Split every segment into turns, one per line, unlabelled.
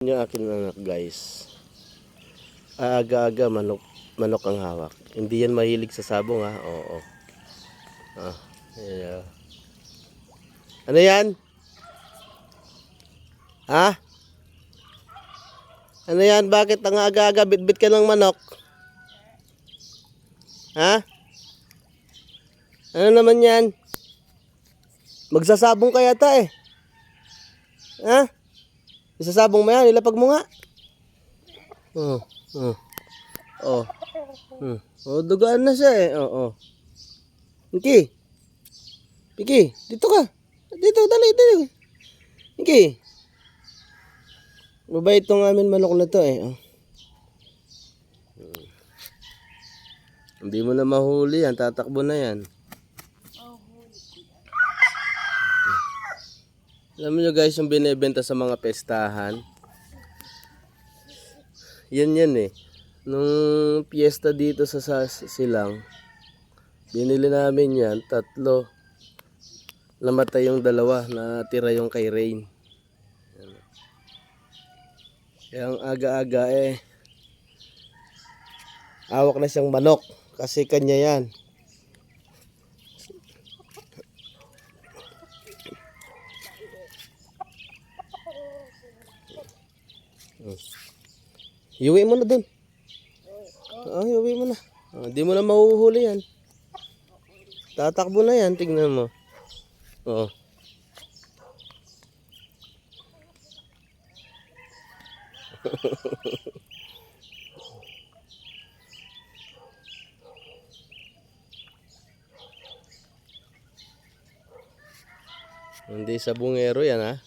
Yung akin anak guys, aga-aga manok ang hawak. Hindi yan mahilig sa sabong ha. Oo. Yeah. Ano yan? Ha? Ano yan? Bakit ang aga-aga bitbit ka ng manok? Ha? Ano naman yan? Magsasabong ka yata eh. Ha? Isasabong mo yan, ilapag mo nga. Dugaan na siya eh. Pinky. Pinky, dito ka. Dito, dali. Pinky. Mabait tong amin manok na to eh. Hindi mo na mahuli yan, tatakbo na yan. Alam niyo guys, yung binebenta sa mga pestahan, yan eh. Nung piyesta dito sa Silang, binili namin yan, 3. Namatay yung 2, natira yung kay Rain. Kaya ang aga-aga eh, awak na siyang manok kasi kanya yan. Iuwi mo na dun. Iuwi mo na. Di mo na mahuhuli yan. Tatakbo na yan, tignan mo. Hindi sa bungero yan ha.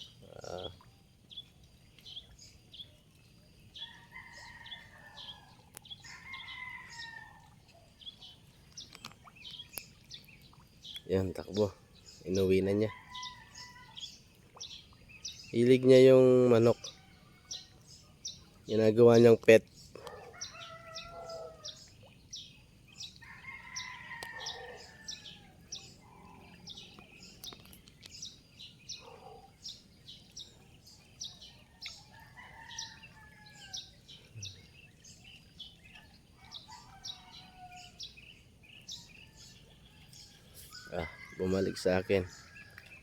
Yan, takbo. Inuwi na niya. Hilig niya yung manok. Ginagawa niyang pet. Bumalik sa akin.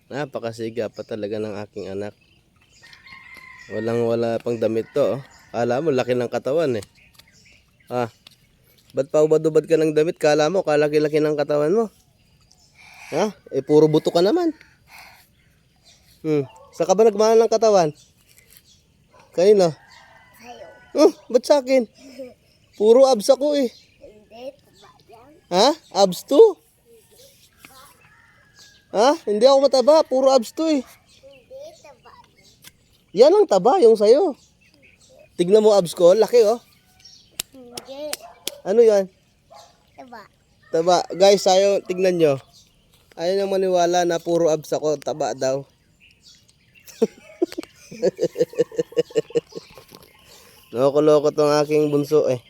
Napakasiga pa talaga ng aking anak. Wala pang damit to. Kala mo laki ng katawan eh. Ba't pa ubad-ubad ka ng damit? Kala mo kalaki-laki ng katawan mo. Puro buto ka naman. Saan ka ba nagmahal ng katawan? Kanino? Ba't sa akin? Puro abs ako eh. Abs to? Hindi ako mataba. Puro abs to eh. Yan ang taba, yung sayo. Tignan mo abs ko. Laki oh.
Hindi.
Ano yan?
Taba.
Guys, sayo, tignan nyo. Ayaw nang maniwala na puro abs ako. Taba daw. Loko-loko tong aking bunso eh.